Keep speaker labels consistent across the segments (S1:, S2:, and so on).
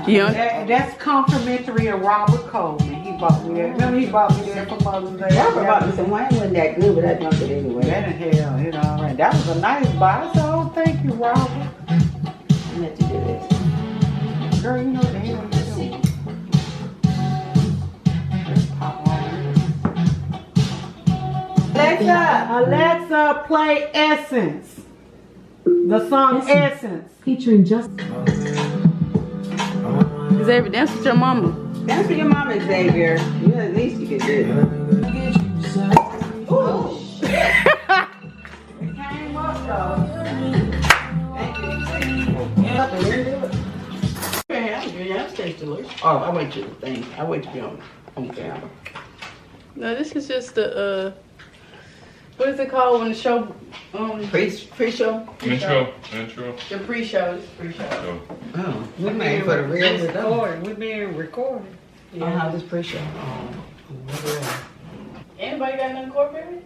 S1: Yeah. That's complimentary of Robert Coleman. He bought me that. Remember he bought me that for Mother's Day.
S2: Robert bought me some wine. It wasn't that good, but I drank it anyway.
S1: That in hell, you know, right. That was a nice buy, so thank you, Robert.
S2: I let you do this.
S1: Girl, you know the hell you're doing. Let's pop on. Alexa, play Essence. The song Essence.
S3: Featuring just
S4: Xavier, dance with your mama.
S2: Dance for your mama, Xavier. You at least you can do it. Ooh.
S1: It came up though.
S2: Yeah, it tastes delicious. Oh, I wait to the thing. I wait to be on camera.
S4: No, this is just the what is it called when the show
S2: Pre-show?
S5: Intro.
S4: the pre-show. This pre-show.
S5: So,
S2: Oh, we made for the real stuff.
S1: We're being recorded.
S2: How this pre-show?
S4: Anybody got nothing corporate?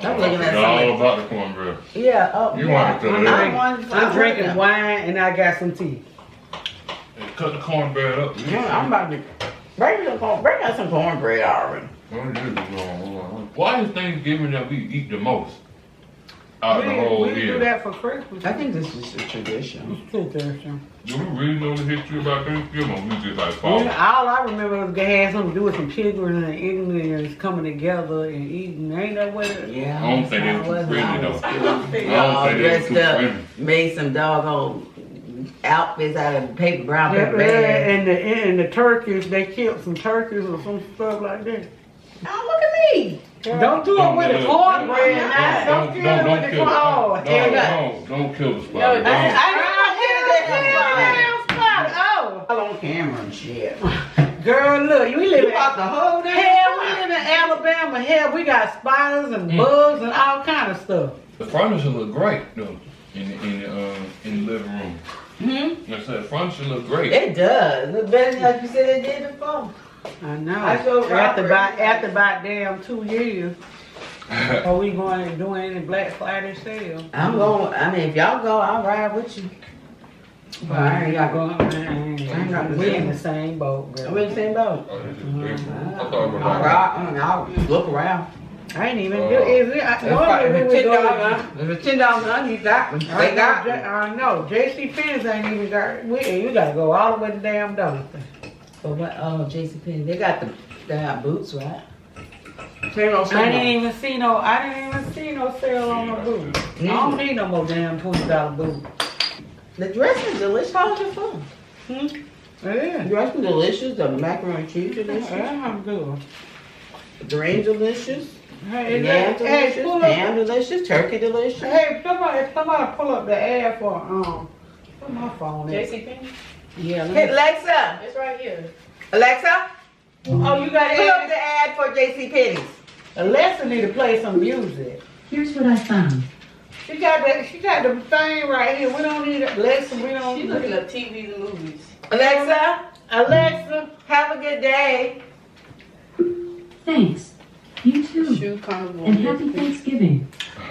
S2: I'm looking at
S5: all
S2: something.
S5: about the cornbread.
S2: Yeah, oh,
S5: You
S2: yeah.
S5: want it to
S1: I'm drinking wine and I got some tea.
S5: And cut the cornbread up.
S2: Yeah, I'm about to bring out some cornbread already.
S5: Why is Thanksgiving that we eat the most out of the whole
S1: We do
S5: year?
S1: that for Christmas.
S2: I think this is a tradition.
S1: Tradition.
S5: Do we really know the history about Thanksgiving? Or we just like follow?
S1: All I remember was it had something to do with some children and Indians coming together and eating. Ain't that what it
S2: Yeah.
S5: I don't think they were too friendly though. I don't think they were
S2: Dressed
S5: too
S2: up,
S5: friendly.
S2: made some doggone outfits out of paper, brown paper bag.
S1: and the turkeys, they killed some turkeys or some stuff like that.
S2: Oh, look at me.
S1: Don't do it with the cornbread. Don't kill it with the corn. Oh, hell no.
S5: Don't kill the spot.
S4: No,
S5: Don't.
S1: Oh,
S2: All on camera and shit.
S1: girl, look, we live
S2: You
S1: in
S2: bought the whole damn
S1: hell. We live in Alabama. Hell, we got spiders and bugs and all kind of stuff.
S5: The furniture look great though in the living room.
S2: Hmm?
S5: I said the furniture look great.
S2: It does. Look better than like you said it did before.
S1: I know.
S2: I showed
S1: After
S2: Robert.
S1: about damn 2 years, are we going and doing any Black Friday sale?
S2: I'm going. I mean, if y'all go, I'll ride with you. Well, I ain't got going.
S1: We in the same boat, girl.
S2: I'm in the same boat.
S5: Oh, this is great. I thought it was
S2: I'll
S5: like
S2: ride. I'll look around.
S1: I ain't even do it. Normally we would go.
S2: If it's $10, I need that one. They got me.
S1: I know. JC Penney's ain't even got. You gotta go all the way to damn Donaldson.
S2: But what? Oh, JCPenney, they got boots, right?
S1: I didn't even see no sale on no boots. I don't need no more damn $20 boots.
S2: The dressing delicious. How's your phone?
S1: Yeah.
S2: The dressing delicious. The macaroni and cheese delicious.
S1: I'm good.
S2: The green delicious.
S1: Hey,
S2: Yam delicious.
S1: pull up.
S2: Ham delicious. Turkey delicious.
S1: Hey, somebody pull up the ad for put my phone in.
S4: JCP?
S1: Yeah.
S2: Hey, Alexa.
S4: It's right here.
S2: Alexa.
S1: Oh, you got
S2: Pull up
S1: it.
S2: the ad for JCPenney's.
S1: Alexa need to play some music.
S3: here's what I found.
S1: She got the thing right here. We don't need Alexa. We don't.
S4: She's looking up TVs and movies.
S2: Alexa, have a good day.
S3: Thanks. You too.
S4: Shoe carnival.
S3: And happy Thanksgiving.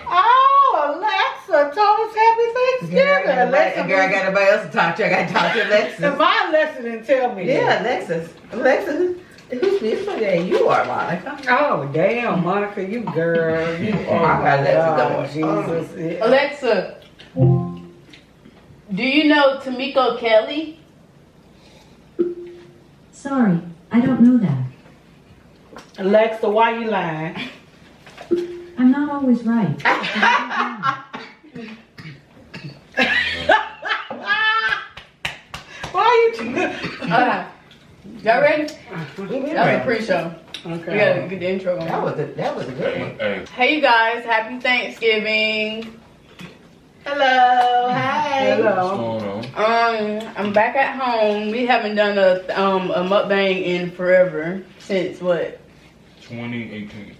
S1: Oh, Alexa told us happy Thanksgiving. Alexa,
S2: Girl, I got nobody else to talk to. I got to talk to Alexa.
S1: And my Alexa didn't tell me.
S2: Yeah,
S1: that.
S2: Alexa, who's beautiful day? You are, Monica.
S1: Oh, damn, Monica, you girl. You
S2: I got Alexa going.
S1: Jesus. Yeah.
S4: Alexa, do you know Tamiko Kelly?
S3: Sorry, I don't know that.
S1: Alexa, why you lying?
S3: I'm not always right.
S1: Why you too
S4: Alright. Y'all ready? That was a pre-show.
S1: Okay.
S4: We gotta get the intro going.
S2: That was a good one.
S5: Hey,
S4: Hey you guys, happy Thanksgiving.
S2: Hello, hi.
S1: Hello.
S5: what's going on?
S4: I'm back at home. We haven't done a mukbang in forever. Since what?
S5: 2018.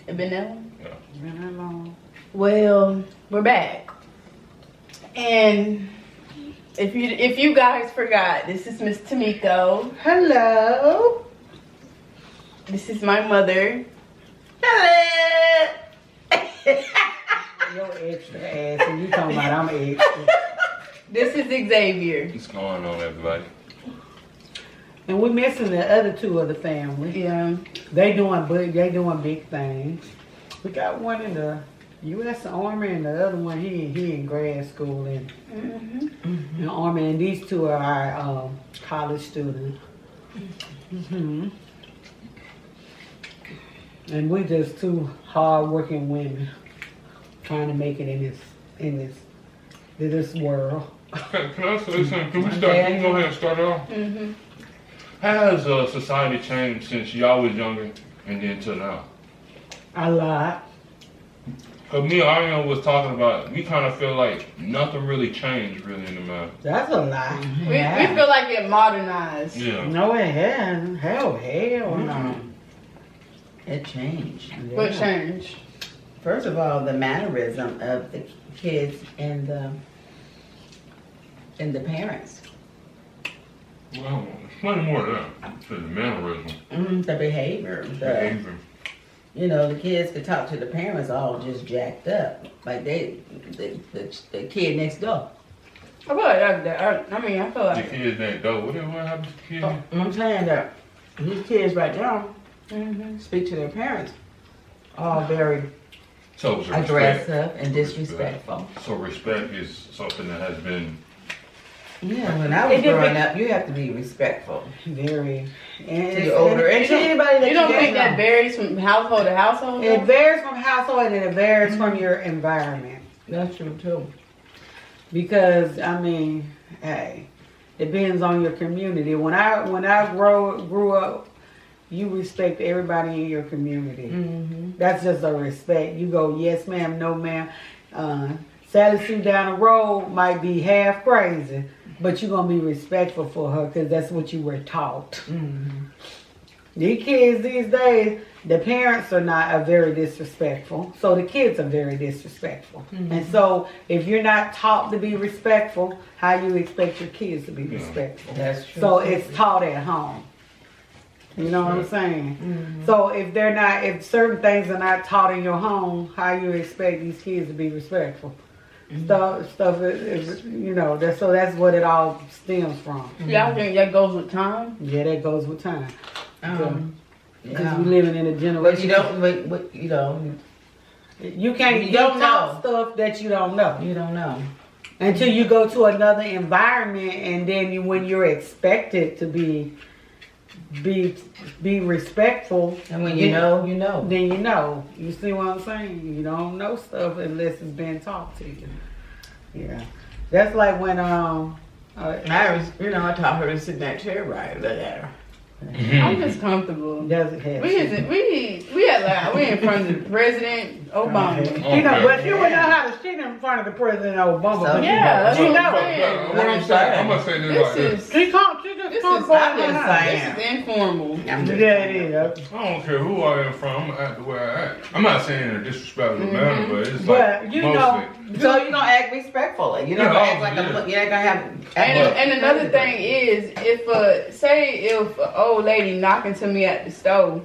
S4: It been that long?
S5: Yeah.
S1: Been that long.
S4: Well, we're back. And if you guys forgot, this is Miss Tamiko.
S1: Hello.
S4: This is my mother.
S2: Hello.
S1: Your extra ass, and you talking about I'm extra.
S4: This is Xavier.
S5: What's going on, everybody?
S1: And we're missing the other two of the family.
S4: Yeah.
S1: They doing big things. We got one in the U.S. Army and the other one he in grad school in the Army, and these two are our college students. And we just two hard-working women trying to make it in this world.
S5: Can I say something? Can we start? Can we go ahead and start off? Has society changed since y'all was younger and then till now?
S1: A lot.
S5: Cause me and Ariana was talking about, we kind of feel like nothing really changed really in the matter.
S1: That's a lie.
S4: We feel like it modernized.
S5: Yeah.
S1: No, it hasn't. Hell no.
S2: It changed.
S4: What changed?
S2: First of all, the mannerism of the kids and the parents.
S5: Well, explain more of that. To the mannerism.
S2: The behavior.
S5: Behavior.
S2: You know, the kids could talk to the parents all just jacked up. Like the kid next door.
S4: I feel like that. I mean, I feel
S5: The
S4: like.
S5: kids next door. What happened to the kids?
S2: I'm saying that these kids right now speak to their parents all very
S5: So it's
S2: aggressive and disrespectful.
S5: So respect is something that has been.
S2: Yeah, when I was growing up, you have to be respectful
S1: Very. And
S2: to the older and to anybody that
S4: You don't think
S2: know.
S4: that varies from household to household?
S1: It varies from household and it varies from your environment.
S2: That's true too.
S1: Because I mean, hey, depends on your community. When I grew up, you respect everybody in your community. That's just a respect. You go, yes ma'am, no ma'am. Sally Sue down the road might be half crazy, but you're gonna be respectful for her because that's what you were taught. These kids these days, the parents are very disrespectful, so the kids are very disrespectful. And so if you're not taught to be respectful, how you expect your kids to be respectful?
S2: That's true.
S1: So it's taught at home. You know what I'm saying? So if certain things are not taught in your home, how you expect these kids to be respectful? Stuff is, you know, that's what it all stems from.
S4: Y'all think that goes with time?
S1: Yeah, that goes with time. Because
S2: Yeah.
S1: we living in a
S2: But
S1: generation.
S2: you don't. But you know.
S1: You can't.
S2: You
S1: You
S2: don't
S1: don't know
S2: know.
S1: stuff that you don't know
S2: You don't know.
S1: until you go to another environment, and then when you're expected to be respectful,
S2: And when you know, you know.
S1: then you know. You see what I'm saying? You don't know stuff unless it's been taught to you. Yeah, that's like when
S2: I taught her to sit in that chair right. Look at her.
S4: I'm just comfortable.
S1: doesn't have.
S4: We in front of the president Obama.
S1: You know, but you would know how to sit in front of the President Obama.
S2: So-
S1: but
S4: Yeah, that's
S1: you
S4: what
S1: know.
S4: I'm saying.
S5: I'm gonna say this like
S4: This
S5: this.
S4: is
S1: She just
S4: This
S1: come
S4: is-
S1: for
S2: I'm
S1: it.
S2: just saying.
S4: this is informal.
S2: I'm just
S1: Yeah, it is.
S5: I don't care who I am from. I'm gonna act the way I act. I'm not saying in a disrespectful manner, but it's
S1: But
S5: like
S1: you
S5: mostly.
S1: know,
S2: So you're gonna act respectfully. You're not gonna act like you're not gonna have.
S4: And another thing is, if an old lady knocking to me at the stove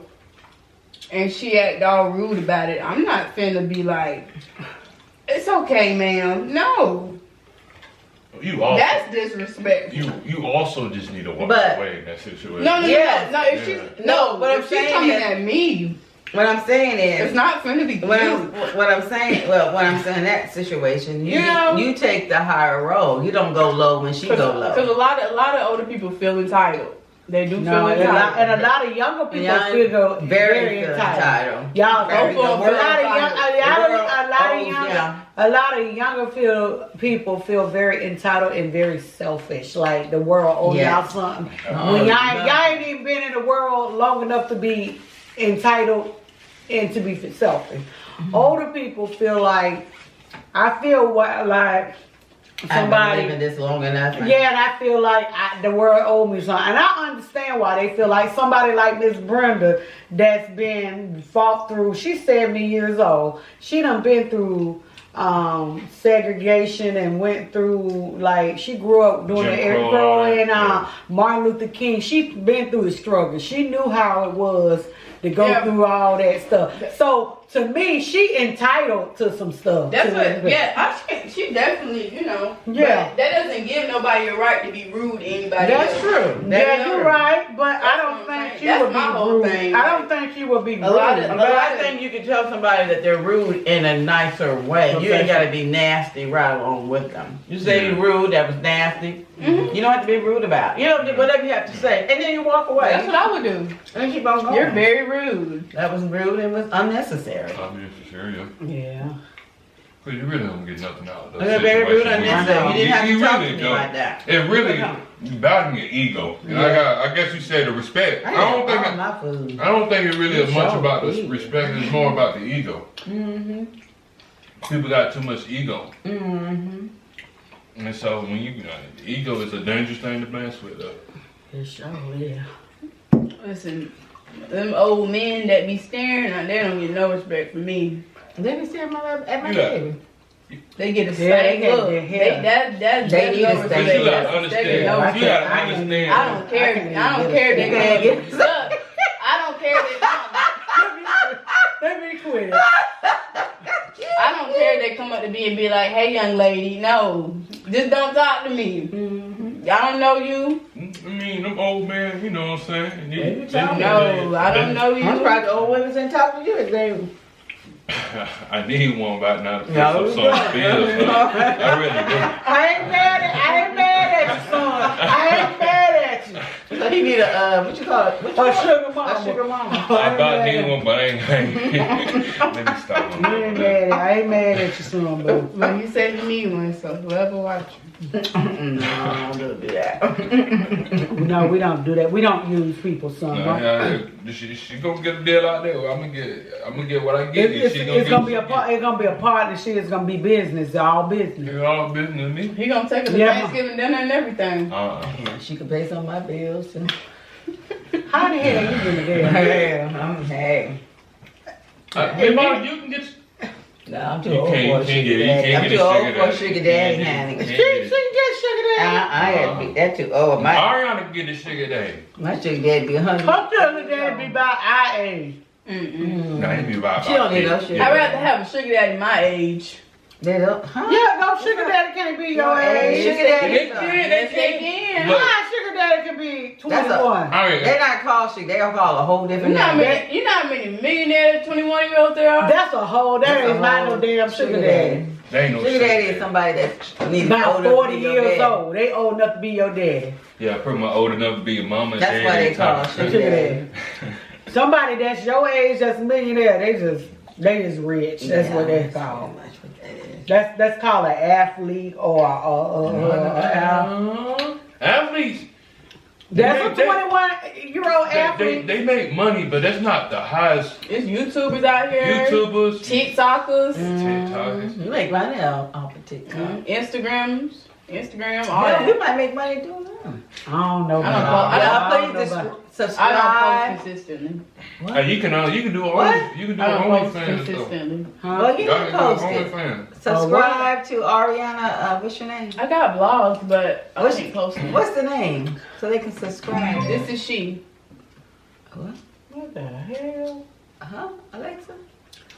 S4: and she act all rude about it, I'm not finna be like, it's okay, ma'am. No,
S5: You also,
S4: that's disrespectful.
S5: you also just need to walk
S2: But-
S5: away in that situation.
S4: No,
S2: Yes.
S4: no. If
S5: Yeah.
S4: she's no,
S2: what I'm
S4: if she's
S2: saying
S4: coming
S2: is-
S4: at me,
S2: What I'm saying
S4: it's
S2: is.
S4: not finna be
S2: What
S4: cute.
S2: I'm saying in that situation,
S4: You know-
S2: you take the higher role. You don't go low when she go
S4: Because
S2: low.
S4: a lot of older people feel entitled. They do
S1: no,
S4: feel
S1: and
S4: entitled.
S1: a lot of younger people
S2: Young-
S1: feel
S2: very
S1: entitled. Y'all,
S2: Very
S1: a lot
S2: good.
S1: a lot of younger people feel very entitled and very selfish. Like the world owes
S2: Yeah.
S1: y'all something.
S2: Oh,
S1: When
S2: yeah.
S1: y'all ain't even been in the world long enough to be entitled and to be selfish. Older people feel like
S2: I've
S1: somebody.
S2: been living this long enough.
S1: Yeah, and I feel like the world owed me something. And I understand why they feel like somebody like Miss Brenda that's been fought through, she's 70 years old. She done been through segregation and went through, like, she grew up during the
S5: Jim
S1: Eric
S5: Crow,
S1: Crow
S5: all that,
S1: and
S5: yeah.
S1: Martin Luther King. She been through the struggle. She knew how it was to go
S4: Yeah.
S1: through all that stuff. So to me, she entitled to some stuff.
S4: That's
S1: to
S4: what, yeah, she definitely, you know.
S1: Yeah.
S4: But that doesn't give nobody a right to be rude to anybody
S2: That's
S4: else.
S2: true.
S1: Yeah, you're right, but I
S4: That's
S1: don't
S4: what I'm
S1: think
S4: saying.
S1: she
S4: That's
S1: would be
S4: my whole
S1: rude.
S4: thing,
S1: I don't
S4: like,
S1: think she would be rude.
S4: a lot of-
S2: But I think you can tell somebody that they're rude in a nicer way. You ain't gotta be nasty right along with them. You say you're rude, that was nasty.
S4: Mhm.
S2: You don't have to be rude about it. You know, whatever you have to say. And then you walk away.
S4: That's what I would do.
S2: And keep on going.
S4: You're very rude.
S2: That was rude and was unnecessary.
S5: Unnecessary, yeah.
S1: Yeah.
S5: Because you really don't get nothing out of
S2: It
S5: that
S2: was very rude and
S5: situation.
S2: unnecessary. You didn't have to talk to me
S5: don't.
S2: like that.
S5: It really battling your ego. And I guess you said the respect. I don't think
S2: all my food.
S5: I don't think it really is much
S2: Sure.
S5: about the respect. It's more about the ego.
S2: Mm-hmm.
S5: People got too much ego.
S2: Mm-hmm.
S5: And so when you the ego is a dangerous thing to mess with.
S2: It sure is.
S4: Listen, them old men that be staring, they don't get no respect from me.
S2: Let me see at my
S5: Yeah.
S2: baby.
S4: They get a
S1: Yeah,
S4: same
S1: they
S4: look.
S1: get hair.
S2: They need
S4: no
S2: to
S5: But
S2: stay
S4: respect.
S5: you gotta understand.
S4: They get no
S5: You
S4: respect.
S5: gotta understand.
S4: I don't care. I don't care if they
S2: You
S4: come. Look, I don't care if they come.
S1: Let me quit.
S4: I don't care if they come up to me and be like, "Hey, young lady, no, just don't talk to me. I don't know you.
S5: I mean, them old men, you know what I'm saying?
S2: you tell me.
S4: No, I don't know you."
S2: I'm surprised the old women ain't talking to you today.
S5: I need one right now to put
S2: No,
S5: some bills. I really do.
S1: I ain't mad at you, son. I ain't mad at you.
S2: So he need a what you call it? What you
S1: A
S2: call
S1: sugar
S2: it?
S1: mama.
S2: A sugar mama.
S5: I about need one, but I ain't. Let me stop.
S1: I ain't mad at you, son, boo.
S4: Well, you said you need one, so whoever watch you.
S2: No, don't do that.
S1: No, we don't do that. We don't use people, son.
S5: She gonna get a deal out there. I'm gonna get what I get.
S1: It's gonna be a partnership. It's gonna be business. It's all business.
S5: It's all business to me.
S4: He gonna take her to
S1: Yeah.
S4: Thanksgiving dinner and everything.
S2: Yeah, she could pay some of my bills. And
S1: How the hell you been there?
S2: hey.
S5: Hey, Mom, you can get.
S2: No, I'm too
S5: You
S2: old for a
S5: can't
S2: sugar
S5: get
S2: daddy. I'm
S5: a
S2: too old
S5: sugar
S2: for a
S5: daddy.
S2: sugar daddy,
S5: You
S2: honey.
S5: can't
S1: She
S5: get it.
S1: get sugar daddy.
S2: I had to be that too old. My
S5: Ariana can get a sugar daddy.
S2: sugar daddy be 100.
S1: Her sugar daddy be about our age.
S5: Nah, he be about.
S2: She don't need no sugar.
S4: I'd rather have a sugar daddy my age.
S2: They don't, huh?
S1: Yeah, no sugar daddy can't be your age.
S2: Sugar daddy.
S5: They
S4: Yes, they can.
S5: Look.
S1: My sugar daddy can be
S2: That's a-
S1: 21.
S2: They not called sugar. They gonna call a whole
S4: You
S2: different
S4: know how
S2: name.
S4: many, you know how many millionaire 21-year-olds there are?
S1: That's a whole. That
S2: That's a
S1: is not no
S2: whole
S1: damn sugar daddy.
S5: They ain't no
S2: Sugar daddy is somebody that needs
S1: About
S2: older
S1: 40
S2: to be your
S1: years
S2: daddy.
S1: old. They old enough to be your daddy.
S5: Yeah, pretty much old enough to be your mama.
S2: That's
S5: daddy
S2: why they call
S5: type.
S2: sugar
S1: Sugar
S2: daddy.
S1: daddy. Somebody that's your age, that's a millionaire. They just rich. That's what
S2: Yeah,
S1: that's called.
S2: pretty much what that is.
S1: That's called an athlete or
S5: Athletes.
S1: that's a
S5: They-
S1: 21-year-old athlete.
S5: They make money, but that's not the highest.
S4: There's YouTubers out here.
S5: YouTubers,
S4: TikTokers.
S5: TikTokers.
S2: You make money off of TikTok.
S4: Instagram, all
S2: Well,
S4: that.
S2: you might make money doing that.
S1: I don't know.
S4: I don't
S1: about
S4: know.
S1: that.
S2: Y'all
S1: I don't
S2: please
S1: know about-
S4: I
S2: subscribe.
S4: don't post consistently.
S5: You can do
S2: What?
S5: you can do
S4: I don't post
S5: OnlyFans though.
S4: consistently.
S2: Well, you
S5: Y'all
S2: can
S5: can
S2: post
S5: do
S2: it.
S5: OnlyFans.
S2: Subscribe to Ariana. What's your name?
S4: I got blogs, but I
S2: What's-
S4: can't post them.
S2: What's the name? So they can subscribe.
S4: This is she.
S2: What?
S4: What the hell?
S2: Huh? Alexa?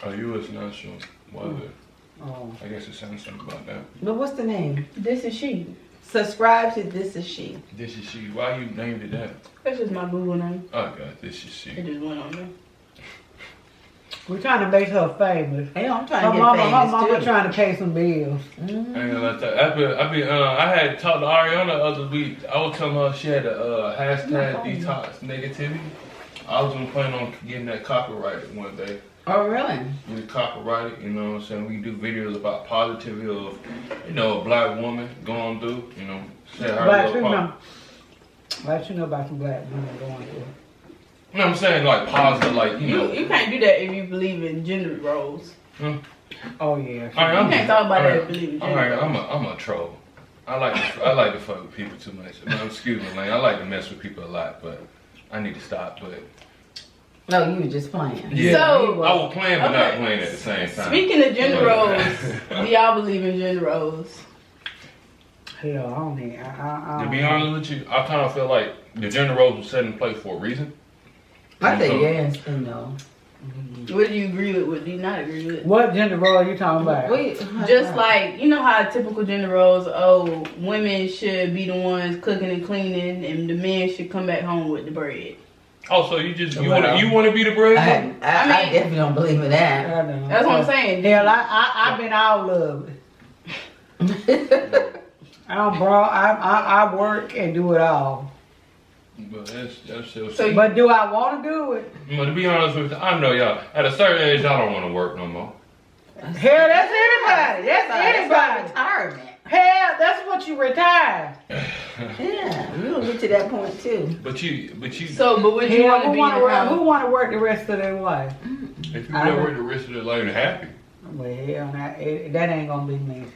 S5: Oh, you was not sure. Was it?
S1: Oh.
S5: I guess it sounds something about that.
S2: But what's the name?
S4: This is she.
S2: Subscribe to This Is She.
S5: This is she. Why you named it that?
S4: That's just my Google name.
S5: Oh God, this is she.
S4: It just went on there.
S1: We're trying to make her famous.
S2: Hey, I'm trying
S1: Her
S2: to get
S1: mama,
S2: famous
S1: her mama
S2: too.
S1: trying to pay some bills.
S5: I ain't gonna let that. I had talked to Ariana the other week. I was telling her she had a hashtag detox negativity. I was gonna plan on getting that copyrighted one day.
S2: Oh, really?
S5: We copyright it, you know what I'm saying? We can do videos about positivity of, a black woman going through, say her
S1: Black
S5: little
S1: female. What you know about some black women going through?
S5: You know what I'm saying? Like positive, like,
S4: You can't do that if you believe in gender roles.
S1: Oh yeah.
S5: All right,
S4: You can't talk about that if you believe in gender
S5: Alright,
S4: roles.
S5: I'm a troll. I like to fuck with people too much. Excuse me, Lane. I like to mess with people a lot, but I need to stop. But
S2: No, you were just playing.
S5: yeah,
S4: So-
S5: I was playing but not
S4: Okay.
S5: playing at the same time.
S4: Speaking of gender roles, do y'all believe in gender roles?
S1: Hell, I don't need. I
S5: To
S1: don't
S5: be
S1: know.
S5: honest with you, I kind of feel like the gender roles were set in place for a reason.
S2: I say yes and no.
S4: What do you agree with? What do you not agree with?
S1: What gender role are you talking about?
S4: Just like, you know how typical gender roles, women should be the ones cooking and cleaning and the men should come back home with the bread.
S5: Oh, so you want to be the breadwinner?
S2: I definitely don't believe in that.
S1: I know.
S4: That's what I'm saying.
S1: Hell, I've been all of it. I work and do it all.
S5: But that's still
S4: So
S1: But do I want to do it?
S5: But to be honest with you, I know y'all, at a certain age, y'all don't want to work no more.
S1: Hell, that's anybody. That's anybody.
S2: Retirement.
S1: Hell, that's what you retire.
S2: Yeah, we'll get to that point too.
S5: But you.
S4: So, but would you
S1: Hell,
S4: want to be in the house?
S1: who want to work the rest of their life?
S5: If you never work the rest of their life and happy.
S1: Well, hell, that ain't gonna be me.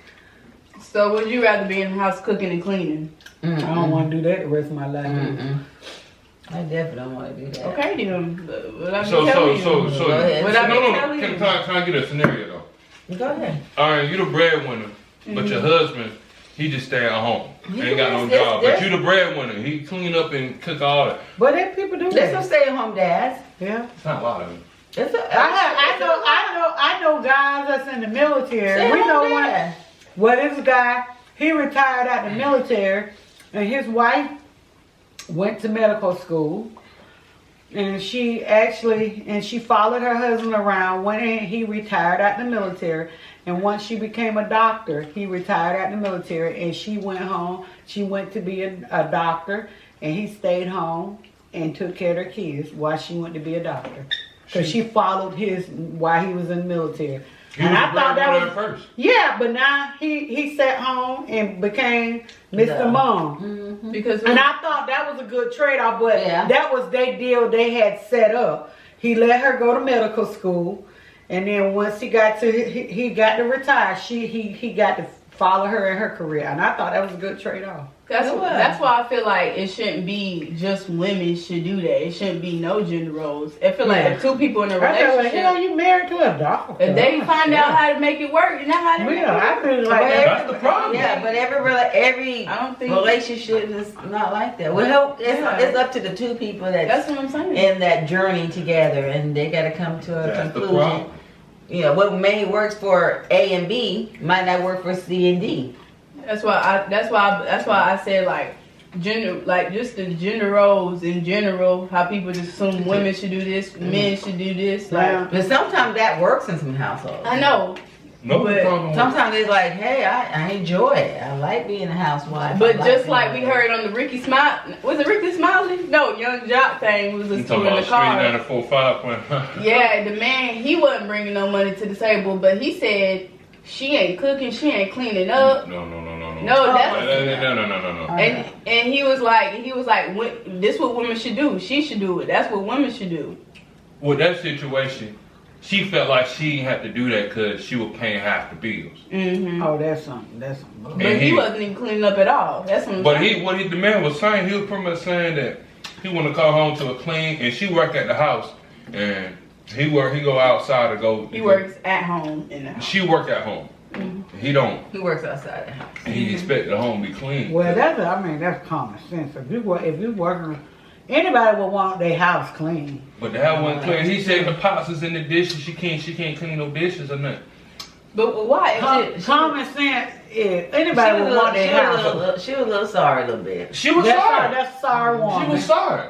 S4: So, would you rather be in the house cooking and cleaning?
S1: I don't want to do that the rest of my life.
S2: I definitely don't want to do that.
S4: Okay, then. But I
S5: So,
S2: Go ahead.
S5: can I get a scenario though?
S2: Go ahead.
S5: All right, you the breadwinner, but your husband, he just stay at home. Ain't got no job. But you the breadwinner. He clean up and cook all that.
S1: But if people do
S2: There's some
S1: that,
S2: stay-at-home dads.
S1: yeah.
S5: It's not a lot of them.
S1: I know guys that's in the military. We know one. Well, this guy, he retired out of the military, and his wife went to medical school, and she followed her husband around when he retired out of the military. And once she became a doctor, he retired out of the military, and she went home. She went to be a doctor, and he stayed home and took care of her kids while she went to be a doctor. Because she followed while he was in the military. And I thought that was
S5: first.
S1: Yeah, but now he sat home and became Mr. Mom.
S4: Because
S1: And I thought that was a good trade-off, but that was their deal they had set up. He let her go to medical school, and then once he got to retire, he got to follow her in her career, and I thought that was a good trade-off.
S4: That's why I feel like it shouldn't be just women should do that. It shouldn't be no gender roles. I feel like if two people in a relationship,
S1: hell, you married to a doctor.
S4: if they find out how to make it work, you know how to make it work.
S1: I feel like
S5: That's the problem.
S2: Yeah, but every
S4: I don't think
S2: relationship is not like that. Well, it's up to the two people
S4: that's what I'm saying.
S2: in that journey together, and they got to come to a
S5: That's the
S2: conclusion.
S5: problem.
S2: You know, what may works for A and B might not work for C and D.
S4: That's why I said like gender, like just the gender roles in general. How people just assume women should do this, men should do this. Like
S2: But sometimes that works in some households.
S4: I know.
S5: No
S4: But
S5: problem.
S2: Sometimes it's like, hey, I enjoy it. I like being a housewife.
S4: But
S2: I
S4: just
S2: being
S4: like we heard on the Ricky Smiley, was it Ricky Smiley? No, Young Jock thing was
S5: You
S4: in
S5: talking
S4: the
S5: about
S4: car.
S5: straight 945 point.
S4: Yeah, the man, he wasn't bringing no money to the table, but he said she ain't cooking, she ain't cleaning up.
S5: No.
S4: No, that's
S5: No.
S4: and he was like, this what women should do. She should do it. That's what women should do.
S5: With that situation, she felt like she didn't have to do that because she was paying half the bills.
S4: Mm-hmm.
S1: Oh, that's something.
S4: But he wasn't even cleaning up at all. That's what I'm saying.
S5: The man was saying, he was pretty much saying that he want to come home to a clean, and she work at the house, and he go outside to go.
S4: He works at home in the house.
S5: She work at home.
S4: Mm-hmm.
S5: He don't.
S2: He works outside the house.
S5: And he expect the home to be clean.
S1: Well, that's common sense. If you working, anybody would want their house clean.
S5: But the house wasn't clean. He said the pots is in the dishes. She can't clean no dishes or nothing.
S4: But why?
S1: Common sense is anybody would want their house.
S2: She was a little sorry a little bit.
S5: She was sorry.
S1: That's a sorry woman.
S5: She was sorry.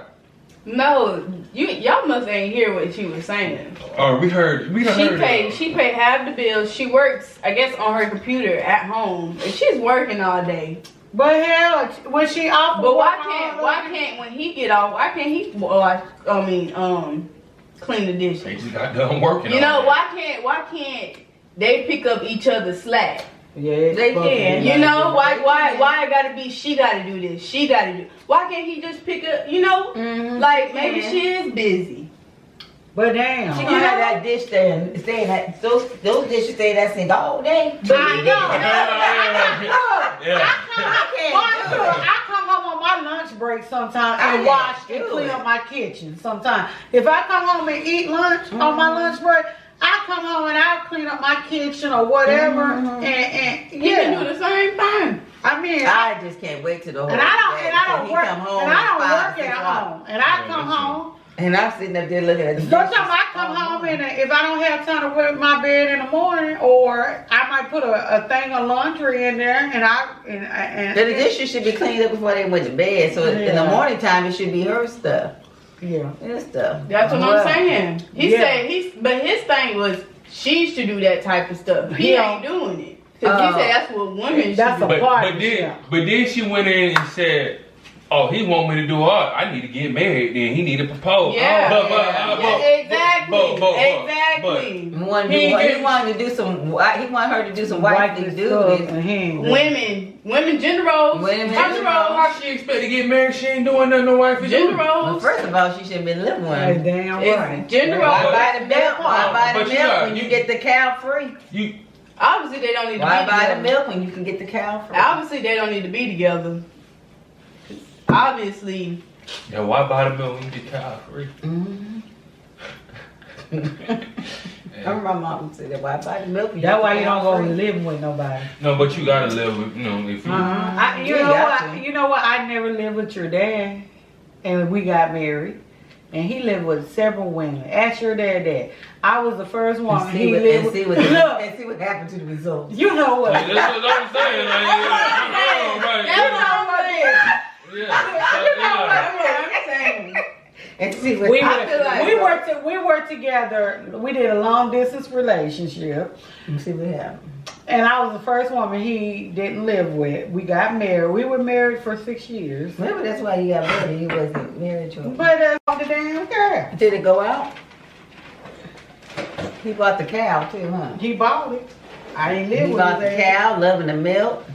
S4: No, y'all must ain't hear what she was saying.
S5: We heard.
S4: She paid half the bills. She works, I guess, on her computer at home, and she's working all day.
S1: But hell, when she off,
S4: But why can't when he get off? Why can't he? Clean the dishes.
S5: They just got done working.
S4: You know why can't they pick up each other's slack?
S1: Yeah,
S2: They can.
S4: You know why it gotta be she gotta do this, she gotta do. Why can't he just pick up? You know, like maybe she is busy.
S1: But damn,
S2: She gonna have that dish there and stay that those dishes stay that sink all day.
S1: I come home on my lunch break sometimes and wash and clean up my kitchen sometimes. If I come home and eat lunch on my lunch break, I come home and I'll clean up my kitchen or whatever, and
S4: You can do the same thing.
S1: I mean,
S2: I just can't wait to the whole
S1: and I don't work
S2: come home
S1: at home, and I come home
S6: And I'm sitting up there looking at the
S1: Sometimes I come home and if I don't have time to whip my bed in the morning, or I might put a thing of laundry in there, and
S6: the dishes should be cleaned up before they went to bed. So in the morning time, it should be her stuff.
S1: yeah.
S6: His stuff.
S4: That's what I'm saying. He
S1: Yeah.
S4: said but his thing was she should do that type of stuff. He
S1: Yeah.
S4: ain't doing it. Cause he said that's what women should
S1: That's
S4: do.
S1: a part.
S5: But then she went in and said, "Oh, he want me to do all. I need to get married. Then he need to propose."
S4: Yeah.
S5: Exactly.
S4: Exactly.
S6: He wanted her to do some wifely duties.
S4: Women gender roles.
S5: How she expect to get married? She ain't doing nothing. No wife is
S4: Gender
S5: doing.
S6: Well,
S4: roles.
S6: first of all, she should have been living one.
S1: Damn
S4: It's
S1: right.
S4: gender
S6: Why
S4: roles.
S6: buy the milk? Why buy the
S5: But you
S6: milk
S5: got-
S6: when you get the cow free?
S5: You
S4: Obviously they don't need to
S6: Why
S4: be
S6: buy the
S4: together.
S6: milk when you can get the cow free?
S4: Obviously they don't need to be together. Obviously.
S5: yeah. Why buy the milk when you get cow free?
S6: I remember my mom said that. Why buy the milk? When
S1: That's
S6: get
S1: why
S6: the
S1: you
S6: cow
S1: don't go
S6: free?
S1: living with nobody.
S5: No, but you gotta live with if you.
S1: You
S6: You
S1: know
S6: got
S1: what?
S6: to.
S1: You know what? I never lived with your dad, and we got married, and he lived with several women. Ask your dad that. I was the first one.
S6: And see
S1: He
S6: what,
S1: lived
S6: and see what,
S1: with. Look,
S6: and see what happened to the results.
S1: you know what?
S5: That's what I'm saying. Like,
S6: And see what
S1: We
S6: happened.
S1: we worked together. We did a long distance relationship,
S6: And see what happened.
S1: and I was the first woman he didn't live with. We got married. We were married for 6 years.
S6: Remember, that's why you got married. You wasn't married to him.
S1: But that's all the damn care.
S6: Did it go out? He bought the cow too, huh?
S1: He bought it. I ain't live
S6: He
S1: with
S6: bought
S1: his
S6: the
S1: ass.
S6: cow, loving the milk.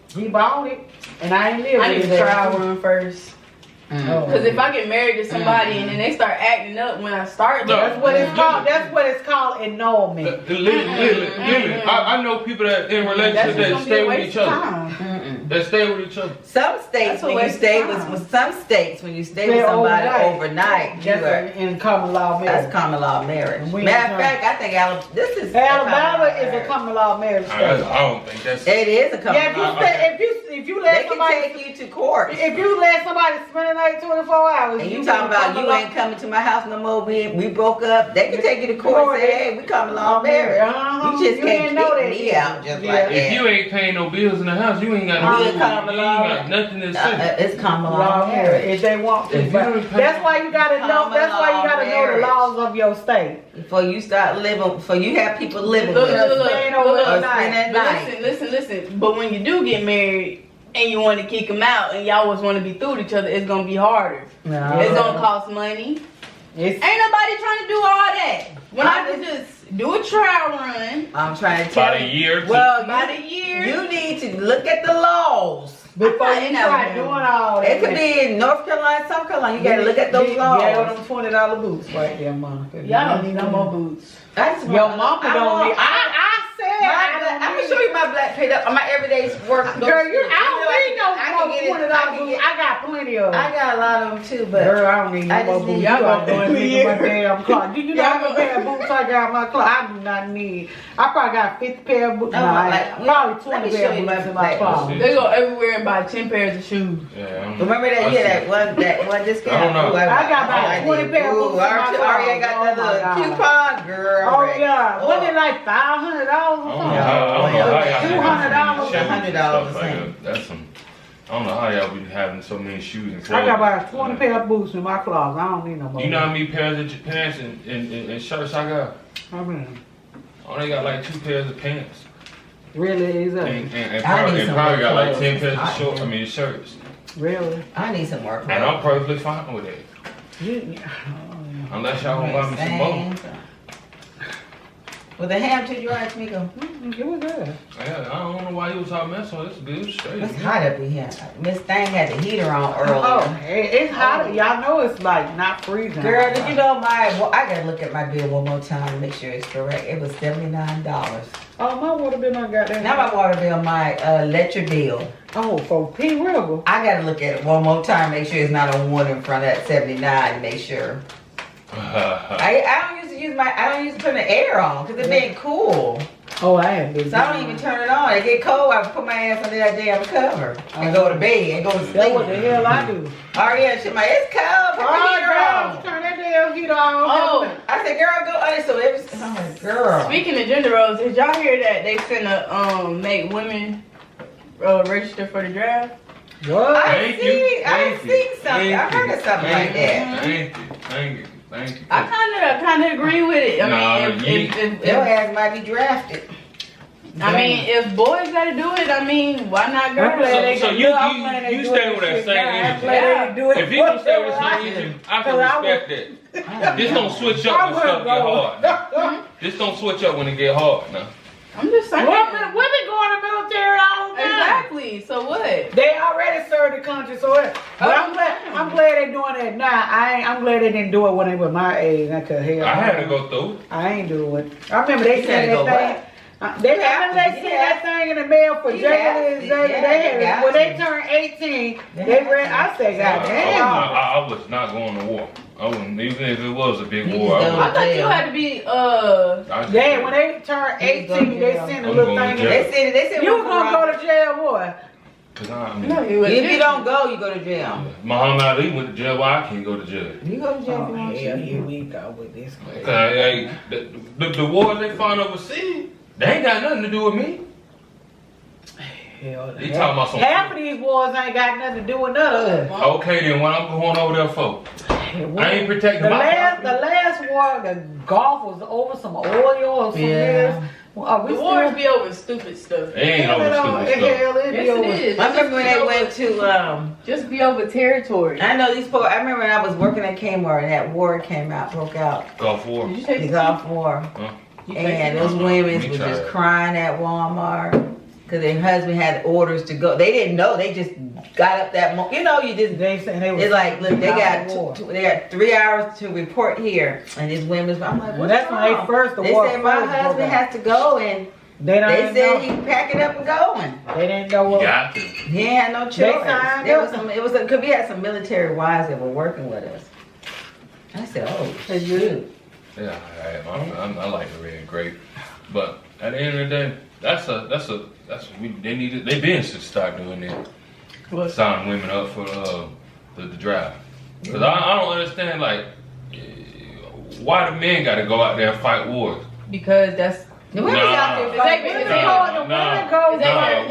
S1: He bought it, and I ain't live
S4: I
S1: with
S4: need
S1: his
S4: to
S1: ass.
S4: trial run first.
S1: Oh.
S4: Cause if I get married to somebody and then they start acting up when I start,
S5: No.
S1: That's what it's called. That's what it's called, annulment.
S5: I know people that in relationships that
S4: gonna be
S5: stay
S4: a
S5: with
S4: waste
S5: each
S4: of
S5: other.
S4: time.
S5: That stay with each other.
S6: Some states
S4: That's a
S6: when you
S4: waste of
S6: stay
S4: time.
S6: with some states when you stay
S1: Stay
S6: with somebody
S1: overnight.
S6: overnight, you
S1: That's
S6: are,
S1: in common law marriage.
S6: that's common law marriage.
S1: We
S6: Matter of
S1: ain't
S6: fact, I think this is
S1: Alabama is a
S6: marriage.
S1: common law marriage
S5: I
S1: state.
S5: don't think that's.
S6: It is a common
S1: Yeah,
S6: law.
S1: if you
S6: They
S1: let
S6: can
S1: somebody
S6: take you to court.
S1: if you let somebody spend the night 24 hours,
S6: And you
S1: in
S6: talking about
S1: common
S6: you
S1: law-
S6: ain't coming to my house no more. We broke up. They can take you to court and say, hey, we common law marriage.
S1: Uh-huh.
S6: You just
S1: You
S6: can't
S1: didn't know
S6: kick
S1: that
S6: me
S1: yet.
S6: out just
S1: Yeah.
S6: like
S5: If
S6: that.
S5: you ain't paying no bills in the house, you ain't got
S6: We in common law.
S5: nothing to say.
S6: It's common law
S1: law marriage
S6: marriage.
S1: if they want to.
S5: If you
S1: But
S5: don't pay-
S1: that's why you gotta know.
S6: Common
S1: That's why you gotta
S6: law
S1: know the
S6: marriage.
S1: laws of your state.
S6: Before you start living, before you have people living
S4: Look,
S6: with
S4: look,
S6: you.
S4: look,
S1: Staying
S4: look,
S1: over
S4: look.
S1: the
S6: Or
S1: night.
S6: spend
S4: But
S6: that night.
S4: listen. But when you do get married and you want to kick them out and y'all always want to be through with each other, it's gonna be harder.
S6: No.
S4: It's gonna cost money.
S1: It's
S4: Ain't nobody trying to do all that. When I could just do a trial run
S6: I'm trying to tell
S5: About a
S6: you.
S5: year.
S6: Well,
S4: about a year.
S6: you need to look at the laws.
S1: before
S4: I
S1: you
S4: know.
S1: start doing all that.
S6: It could be in North Carolina, South Carolina. You gotta look at those
S1: Yeah,
S6: laws.
S1: them $20 boots right there, Monica.
S4: Y'all don't need no more boots.
S6: I just
S1: Your
S6: want-
S1: mama
S6: I
S1: don't
S6: want-
S1: need. I said I
S6: I'm
S1: don't
S6: gonna
S1: need.
S6: show you my black paid up. My everyday work.
S1: Girl, I don't need no
S6: I
S1: more
S6: can get it.
S1: $20 boots. I got plenty of them.
S6: I got a lot of them too, but
S1: Girl, I don't need
S6: I
S1: no more
S6: just
S1: boots.
S6: need-
S1: Y'all
S4: y'all
S1: gonna go and
S4: gonna
S1: pick up my
S4: clear.
S1: damn clock. Do you know
S4: Y'all
S1: how many
S4: gonna-
S1: pair of boots I got in my closet? I do not need. I probably got 50 pair of boots.
S6: Oh,
S1: No,
S6: like-
S1: probably
S6: let
S1: 20
S6: me
S1: pair
S6: show
S1: of
S6: you
S1: boots
S6: my
S1: in my
S6: black
S1: closet.
S4: They go everywhere and buy 10 pairs of shoes.
S5: Yeah.
S6: remember that? Yeah, that one discount.
S5: I don't know.
S6: Ooh,
S1: I got about
S6: I
S1: 20
S6: did.
S1: pair of boots in my
S6: Ari
S1: closet.
S6: got
S1: Oh,
S6: that
S1: my
S6: little
S1: God.
S6: coupon, girl.
S1: Oh
S6: Rick.
S1: yeah,
S6: Oh.
S1: wasn't it like $500 or
S5: I don't
S1: something?
S5: know how y'all
S1: $200.
S5: shoes and
S6: $100
S5: stuff like that. That's some. I don't know how y'all be having so many shoes and clothes.
S1: I got about 20 pair of boots in my closet. I don't need no more.
S5: You know how many pairs of pants and shirts I got?
S1: I mean,
S5: I only got like 2 pairs of pants.
S1: really is
S5: And
S6: I
S5: probably,
S6: need
S5: and
S6: some
S5: probably
S6: more
S5: got like
S6: clothes.
S5: 10 pairs of shirts.
S1: really.
S6: I need some more clothes.
S5: And I'm perfectly fine with it. Unless y'all gonna buy me some more.
S6: Well, the ham to you right, Miko?
S1: It was good.
S5: I don't know why you was all messing with this good straight.
S6: It's hot up in here. Miss Thang had the heater on
S1: Oh,
S6: earlier.
S1: it's hot. Y'all know it's like not freezing.
S6: Girl, did you know I gotta look at my bill one more time to make sure it's correct. It was $79.
S1: Oh, my water bill I got that.
S6: Now my water bill, my electric bill.
S1: Oh, for P River.
S6: I gotta look at it one more time, make sure it's not a 1 in front of that 79 to make sure. I don't use to turn the air on because it been cool.
S1: Oh, I have been.
S6: So I don't even turn it on. It get cold, I put my ass under that damn cover and go to bed and go to sleep.
S1: That's what the hell I do.
S6: Oh yeah, shit, it's cold. Put the
S1: Oh,
S6: heater
S1: girl,
S6: on.
S1: turn that hell he don't.
S4: Oh,
S6: I said, girl, go. So it was, oh, girl.
S4: speaking of gender roles, did y'all hear that they finna make women register for the draft?
S1: What?
S6: I seen something. I heard of something like that.
S5: Thank you.
S4: I kind of agree with it. I mean,
S6: Your ass might be drafted.
S4: if boys gotta do it, I mean, why not girls?
S5: So you stay with that same energy. If he can stay with the same energy, I can respect that. This don't switch up when stuff get hard. Now. This don't switch up when it get hard now.
S4: I'm just saying.
S1: Women going to military all the time.
S4: Exactly. So what?
S1: They already served the country, so what? But I'm glad they're doing that now. I'm glad they didn't do it when they were my age. I
S5: had to go through.
S1: I ain't do it. I remember they said that thing. They sent that thing in the mail for Jalen and Xavier. When they turned 18, they read. I said, God damn.
S5: I was not going to war. I wouldn't, even if it was a big war.
S4: I thought you had to be
S1: Yeah, when they turned 18, they sent a little thing.
S6: They said
S1: you gonna go to jail, boy.
S5: Cause I mean,
S6: if you don't go, you go to jail.
S5: Muhammad Ali went to jail. Why I can't go to jail?
S6: You go to jail.
S1: Oh, hell, here we go with this.
S5: The wars they find overseas, they ain't got nothing to do with me.
S1: Hell,
S5: He talking about some
S1: half of these wars ain't got nothing to do with none of us.
S5: Okay, then what I'm going over there for? I ain't protecting
S1: the
S5: my
S1: last war, the Gulf was over some oil or some years.
S4: The wars be over stupid stuff.
S5: It ain't over stupid stuff.
S4: Yes, it is.
S6: I remember when they went to
S4: just be over territory.
S6: I know these poor. I remember when I was working at Kmart and that war broke out.
S5: Gulf War.
S4: Did you take
S6: The Gulf War.
S5: Huh?
S6: And those women were just crying at Walmart because their husband had orders to go. They didn't know. They just got up that moment. You know, you just. It's like, look, they got 3 hours to report here, and these women. I'm like, what's
S1: that's
S6: wrong?
S1: when they first.
S6: They said my husband has to go, and they said he pack it up and going.
S1: They didn't know what.
S5: Got to.
S6: He had no choice. There was some. It was because we had some military wives that were working with us. I said, oh shoot.
S5: Yeah, I like the red and grape, but at the end of the day, they been should start doing that. Signing women up for the draft. Because I don't understand like why the men got to go out there and fight wars.
S4: Because that's
S6: the women out there.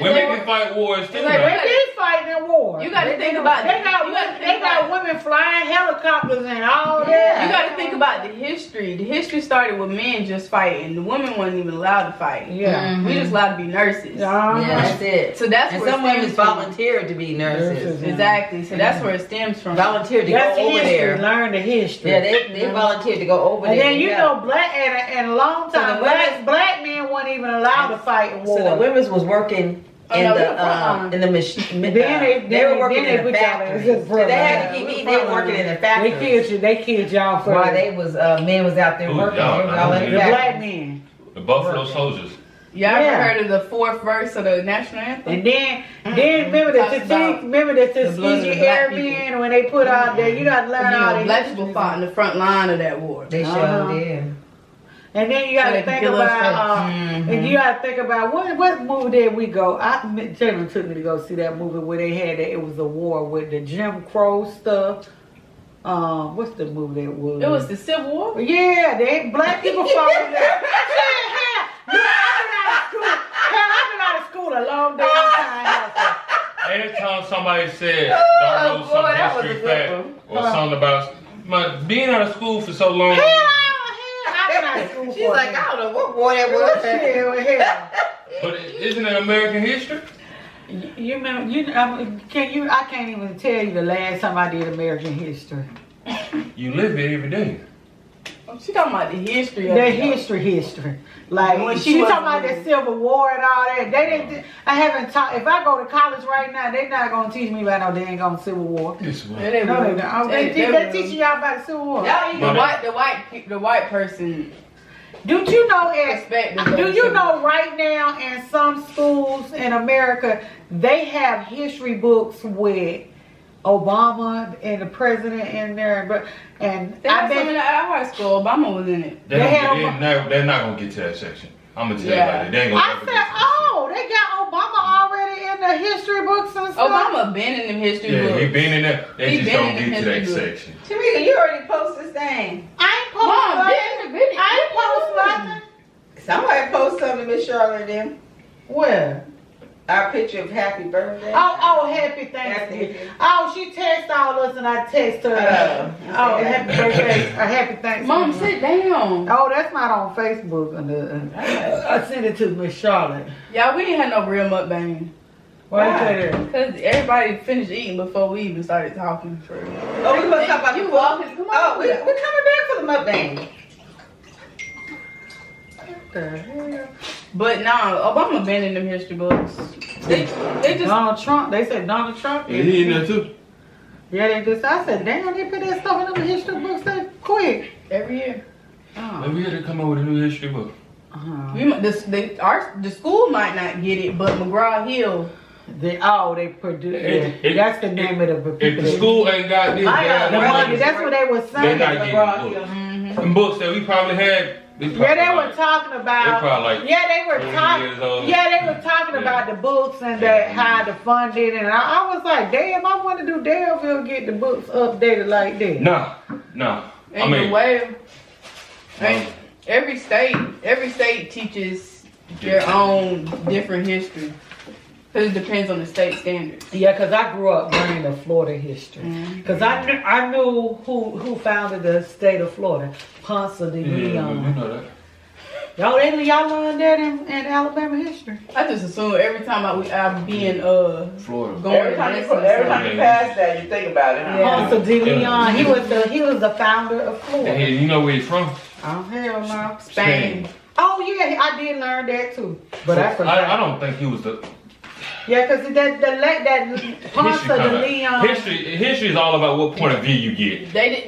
S5: Women can fight wars too.
S1: They be fighting in war.
S4: You got to think about
S1: They got women flying helicopters and all that.
S4: You got to think about the history. The history started with men just fighting. The women wasn't even allowed to fight.
S1: Yeah,
S4: we just allowed to be nurses.
S6: Yeah, that's it.
S4: So that's
S6: and
S4: where
S6: some women volunteered to be nurses.
S4: Exactly. So that's where it stems from.
S6: Volunteered to go over there.
S1: Learn the history.
S6: Yeah, they volunteered to go over there.
S1: And then you know, black and a long time black men weren't even allowed to fight in war.
S6: So the women was working in the machine. They were working in the factory. They had to keep eating. They were working in the factory.
S1: They killed y'all for
S6: while they was men was out there working.
S1: The black men.
S5: The Buffalo Soldiers.
S4: Y'all ever heard of the 4th verse of the national anthem?
S1: And then remember the Tuskegee Airmen when they put out there, you got to learn all that.
S4: Black people fought in the front line of that war.
S6: They sure did.
S1: And then you got to think about, and you got to think about what movie did we go? Jalen took me to go see that movie where they had that. It was a war with the Jim Crow stuff. What's the movie that was?
S4: It was the Civil War.
S1: Yeah, black people fought in that. I've been out of school a long damn time.
S5: Anytime somebody said, don't know some history fact or something about being out of school for so long.
S6: She's like, I don't know what war that was.
S5: But isn't it American history?
S1: You remember? I can't even tell you the last time I did American history.
S5: You live it every day.
S4: She talking about the history of
S1: history. Like when she talking about the Civil War and all that. They didn't. I haven't taught. If I go to college right now, they're not gonna teach me about no dang on Civil War.
S5: Yes,
S1: They're teaching y'all about the Civil War.
S4: The white person.
S1: Do you know right now in some schools in America they have history books with Obama and the president in there, and
S4: I bet in our high school Obama was in it.
S5: They're not gonna get to that section. I'm gonna tell you about it. They ain't gonna
S1: they got Obama already in the history books and stuff?
S4: Obama been in them history
S5: Yeah,
S4: books.
S5: he been in there. They
S4: He
S5: just
S4: been
S5: don't
S4: in
S5: get to
S4: the
S5: that
S4: history book.
S5: section.
S6: Tamika, you already posted this thing.
S1: I ain't
S4: Mom,
S1: post
S4: been in the video.
S1: I ain't post nothing.
S6: Somebody post something to Miss Charlotte and them.
S1: Where?
S6: Our picture of happy birthday.
S1: Oh, happy Thanksgiving. Oh, she texted all us and I texted her. Happy birthday. Happy Thanksgiving.
S4: Mom, sit down.
S1: Oh, that's not on Facebook. I sent it to Miss Charlotte.
S4: Y'all, we ain't had no real mukbang.
S1: Why you say that?
S4: Because everybody finished eating before we even started talking. For real.
S6: Oh, we must talk about
S4: You
S6: the
S4: walking? Come on.
S6: Oh, we're coming back for the mukbang.
S1: What the hell?
S4: But nah, Obama been in them history books. They just
S1: Donald Trump. They said Donald Trump.
S5: Yeah, he in there too.
S1: Yeah, they just. I said, damn, they put that stuff in them history books that quick.
S4: every year.
S1: Oh.
S5: Maybe we had to come up with a new history book.
S4: The school might not get it, but McGraw-Hill.
S1: They produce. That's the name of the people.
S5: If the school ain't got this,
S1: The money. That's what they were
S5: they're
S1: saying.
S5: not getting books. Them books that we probably had.
S1: Yeah, they were talking about.
S5: They probably like
S1: Yeah, they were
S5: 30
S1: talking.
S5: years old.
S1: Yeah, they were talking about the books and that how to fund it, and I was like, damn, I want to do Daleville get the books updated like that.
S5: No.
S4: And the way every state teaches their own different history. Because it depends on the state standards.
S1: Yeah, because I grew up learning the Florida history. Because I knew who founded the state of Florida, Ponce de
S5: We
S1: Leon.
S5: know that.
S1: Y'all learned that in Alabama history.
S4: I just assume every time I be in
S5: Florida.
S4: going
S6: Every time you pass that, you think about it, huh?
S1: Ponce de Leon, he was the founder of Florida.
S5: And you know where he's from?
S1: Oh hell no,
S4: Spain.
S1: Oh yeah, I did learn that too. But I forgot.
S5: I don't think he was the
S1: Yeah, because that Ponce de Leon.
S5: History is all about what point of view you get.
S4: They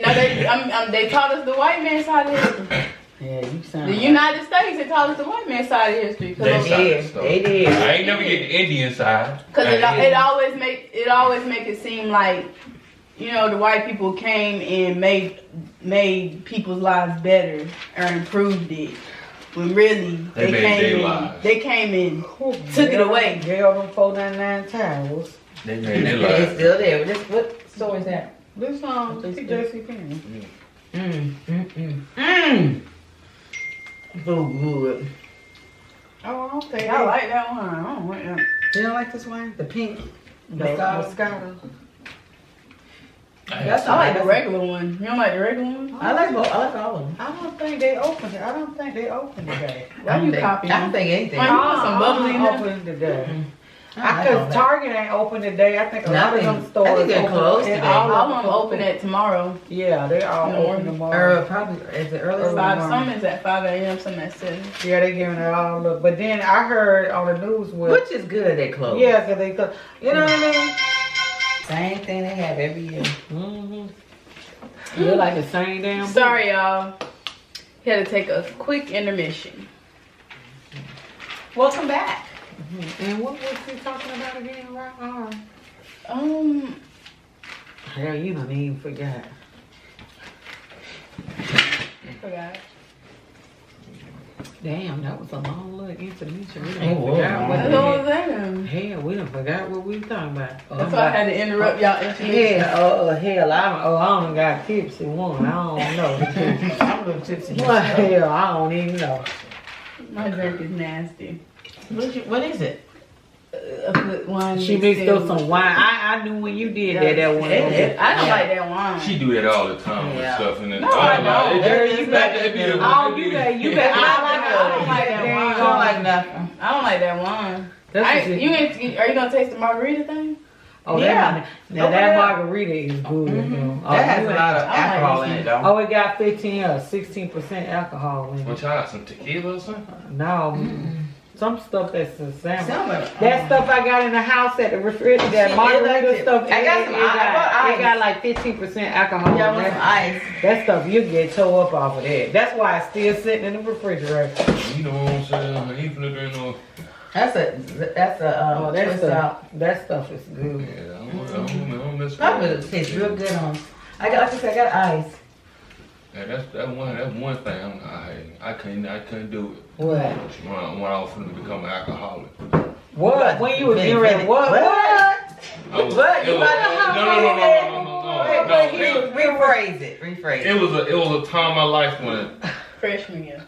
S4: taught us the white man's side of history.
S1: Yeah, you sound.
S4: The United States, they taught us the white man's side of history.
S5: They
S6: did.
S5: I ain't never get the Indian side.
S4: Because it always make it seem like, you know, the white people came and made people's lives better or improved it. When really
S5: They
S4: came and took it away.
S1: Gave them 499 towels.
S5: They made their
S6: It's
S5: lives.
S6: still there. What store is that?
S1: This TJC
S6: Mmm. Food good.
S1: Oh, I don't think
S4: I like that one. I don't like that.
S1: You don't like this one? The pink? The
S6: Moscato.
S1: Moscato.
S4: I like the regular one. You don't like the regular one?
S6: I like both. I like all of them.
S1: I don't think they opened it. I don't think they opened today.
S4: Why you copying?
S6: I don't think anything.
S4: Why you put some bubbly in there?
S1: Opened today.
S6: I like all
S1: Because
S6: that.
S1: Target ain't open today. I think a lot of them stores
S6: I think they're
S1: open,
S6: closed
S1: and
S6: today.
S1: all
S4: All
S1: of
S4: of them open at tomorrow.
S1: Yeah, they all
S4: In the
S1: open
S4: morning.
S1: tomorrow.
S6: Probably is it early?
S1: Early.
S4: Some is at 5 a.m., some at 7.
S1: Yeah, they giving it all up. But then I heard on the news
S6: Which is good. They close.
S1: yeah, because they could, you know what I mean?
S6: Same thing they have every year.
S1: Mm-hmm. They're like the same damn.
S4: Sorry, y'all. Had to take a quick intermission. Welcome back.
S1: And what was she talking about again, right? Hell, you don't even forgot.
S4: Forgot.
S1: Damn, that was a long little intermission. We
S6: Oh,
S1: done
S6: whoa.
S1: forgot what
S4: That's
S1: the
S4: all
S1: heck.
S4: that.
S1: Hell, we done forgot what we was talking about.
S4: That's why I had to interrupt y'all intermission.
S1: Hell, I don't got tipsy one. I don't know.
S6: I'm a little tipsy.
S1: Well, hell, I don't even know.
S4: My drink is nasty.
S6: What is it?
S4: I put wine.
S1: She mixed up some wine. I knew when you did that one.
S4: I don't like that wine.
S5: She do that all the time with stuff in it.
S4: No, I don't.
S1: You bet. Oh, you bet. You bet.
S4: I don't like that wine.
S6: I don't like nothing.
S4: I don't like that wine.
S1: That's
S4: Are you gonna taste the margarita thing?
S1: Oh,
S6: Yeah.
S1: Now that margarita is good.
S6: That has a lot of alcohol in it, though.
S1: Oh, it got 16% alcohol in it.
S5: What y'all got, some tequila or something?
S1: No, some stuff that's the same.
S6: Some of it.
S1: That stuff I got in the house at the refrigerator, that margarita stuff.
S6: I got some
S1: It got like 15% alcohol.
S6: Y'all
S1: in
S6: want some
S1: that.
S6: ice?
S1: That stuff you get tore up off of that. That's why it's still sitting in the refrigerator.
S5: You know what I'm saying? I ain't finna drink no.
S6: That's a
S1: Oh, that stuff is good.
S5: Yeah, I don't mess with
S6: Probably
S5: that.
S6: tastes real good on. I got ice.
S5: Yeah, that's one thing I couldn't do it.
S1: What?
S5: When I was finna become an alcoholic.
S1: What? When you was getting ready? What?
S6: What?
S5: I was-
S6: What?
S5: it
S6: You
S5: was-
S6: about to rephrase it. Rephrase
S5: It was a time in my life when
S4: Freshman year.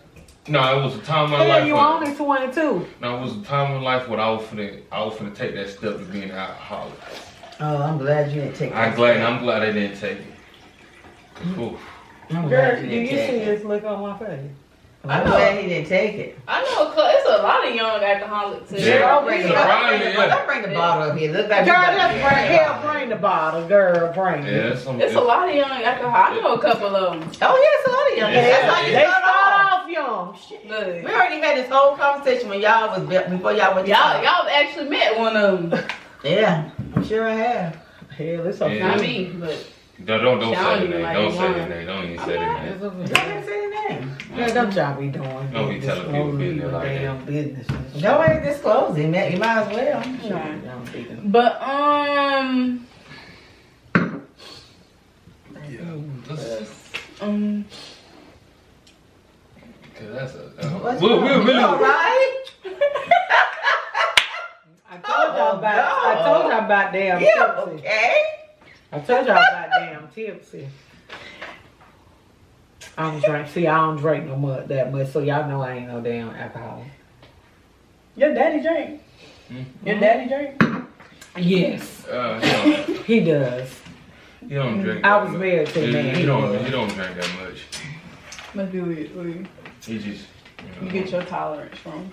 S5: no, it was a time in my
S1: Hell,
S5: life
S1: you
S5: when
S1: only 22.
S5: no, it was a time in my life when I was finna take that step to being an alcoholic.
S6: Oh, I'm glad you didn't take that.
S5: I'm glad I didn't take it. 'Cause, oof.
S6: I'm
S1: Girl,
S6: glad
S1: do
S6: you
S1: you
S6: didn't
S1: see
S6: take it.
S1: this look on my face?
S6: I'm glad he didn't take it.
S4: I know it's a lot of young alcoholics in
S5: Yeah.
S4: there.
S6: Don't bring
S5: Surprisingly,
S6: don't bring the bottle up here. Look like
S1: Girl,
S6: you got
S1: let's bring, hell, bring the bottle. Girl, bring
S5: Yeah,
S1: it.
S5: that's some.
S4: It's a lot of young alcoholics. I know a couple of them.
S6: Oh, yeah, it's a lot of young.
S5: Yeah.
S6: That's how you
S1: They
S6: start off.
S1: start off young. Shit.
S4: Look,
S6: We already had this whole conversation when y'all was before y'all went to college.
S4: y'all actually met one of them.
S6: Yeah, I'm sure I have.
S1: Hell, it's okay.
S5: Yeah.
S4: Not me, but
S5: Don't
S4: Y'all
S5: say the
S4: even
S5: name.
S4: like
S5: Don't say the
S4: one.
S5: name. Don't even say the name.
S1: It's okay.
S6: Y'all didn't say the name.
S1: Yeah, that's y'all be doing.
S5: Don't be telling people business like that.
S1: damn business.
S6: Nobody disclosed it. You might as well.
S4: no. But
S5: Cause that's a.
S6: What's
S5: We're
S6: wrong?
S5: really.
S6: You all right?
S1: I told y'all about damn
S6: Yeah,
S1: tipsy.
S6: okay.
S1: I told y'all about damn tipsy. I don't drink. See, I don't drink no much that much, so y'all know I ain't no damn alcoholic.
S4: your daddy drank. Your daddy drank.
S1: Yes,
S5: He
S1: he does.
S5: don't drink.
S1: I
S5: that
S1: was
S5: much.
S1: married to a man.
S5: He don't drink that much.
S4: Must be weird.
S5: He just.
S4: You get your tolerance from.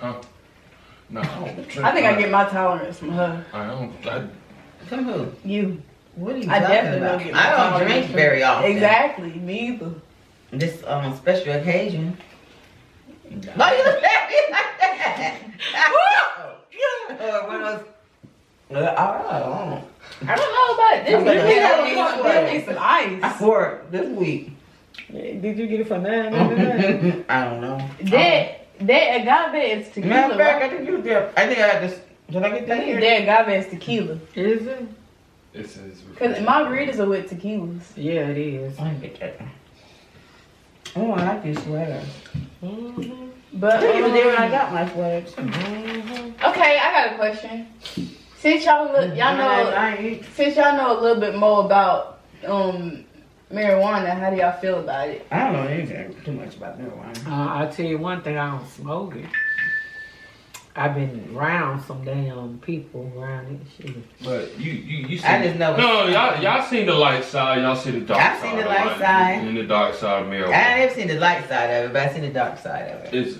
S5: No, I don't drink.
S4: I think I get my tolerance from her.
S5: I don't.
S6: From who?
S4: You.
S6: What are you
S4: I
S6: talking
S4: definitely
S6: about?
S4: don't get my
S6: I don't
S4: tolerance
S6: drink
S4: from-
S6: very often.
S4: Exactly. Me either.
S6: Just on a special occasion. Why you look at me like that? Or one of those.
S4: I don't know about this.
S6: I'm gonna
S4: We
S6: have
S4: have
S6: these
S4: some
S6: ones.
S4: really some ice.
S6: I swore this week.
S1: Did you get it for $9.99?
S6: I don't know.
S4: That agave is tequila.
S6: Matter of fact,
S4: Right?
S6: I think you did. I think I had this. Did I get that here?
S4: That agave is tequila.
S1: Is it?
S5: It's
S4: Cause margaritas are with tequilas.
S1: Yeah, it is.
S6: I didn't get that. Oh, I like these sweaters.
S1: Mm-hmm.
S4: But
S6: I didn't even there when I got my sweaters.
S4: okay, I got a question. Since y'all know a little bit more about marijuana, how do y'all feel about it?
S6: I don't know anything too much about marijuana.
S1: I'll tell you one thing, I don't smoke it. I've been around some damn people around it. Shit.
S5: But you see.
S6: I just know.
S5: No, y'all seen the light side. Y'all see the dark
S6: I've
S5: side.
S6: seen the
S5: of
S6: light
S5: life,
S6: side.
S5: And the dark side of marijuana.
S6: I never seen the light side of it, but I seen the dark side of it.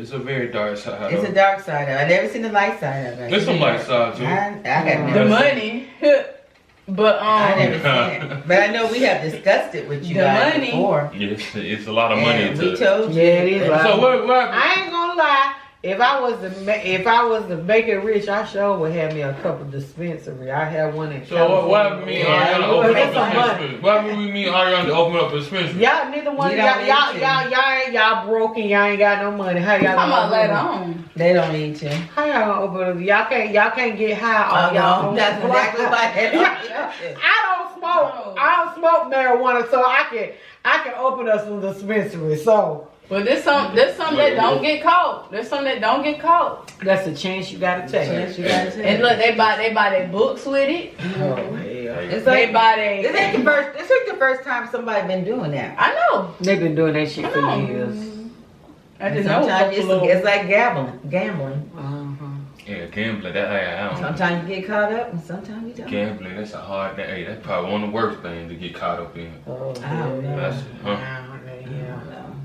S5: It's a very dark side.
S6: It's a dark side of it. I never seen the light side of it.
S5: There's some light side too.
S6: I got
S4: The
S6: never.
S4: money. But
S6: I never seen it, but I know we have discussed it with you
S4: The
S6: guys
S4: money.
S6: before.
S5: It's a lot of money
S6: And
S5: to.
S6: we told you.
S1: Yeah, it is.
S5: So what?
S1: I ain't gonna lie. If I was to make it rich, I sure would have me a couple dispensary. I have one in
S5: So what happened to me and Ariana open up
S1: It's some
S5: a
S1: money.
S5: dispensary? What happened with me and Ariana to open up a dispensary?
S1: Y'all neither one.
S6: You don't
S1: Y'all broken. Y'all ain't got no money. How y'all
S4: I'm
S1: gonna
S4: gonna let
S1: open up?
S4: on.
S6: They don't need to.
S1: How y'all gonna open up? Y'all can't get high off y'all.
S6: No, that's exactly why they don't need to.
S1: I don't smoke. I don't smoke marijuana, so I can open up some dispensary. So
S4: But there's some that don't get caught. There's some that don't get caught.
S1: that's a chance you gotta take.
S6: Yes, you gotta say
S4: And
S6: it.
S4: look, they buy their books with it.
S1: Oh, hell.
S6: It's
S4: They
S6: like,
S4: buy
S6: this
S4: their.
S6: ain't the first. This ain't the first time somebody been doing that.
S4: I know.
S1: They've been doing that shit for
S4: I know.
S1: years.
S4: I just know.
S6: Sometimes
S4: a couple
S6: it's like gambling.
S5: Yeah, gambling. I don't.
S6: Sometimes you get caught up, and sometimes you don't.
S5: Gambling. That's a hard thing. Hey, that's probably one of the worst things to get caught up in.
S1: Oh,
S6: I don't know.
S5: That's
S1: Yeah.
S6: No.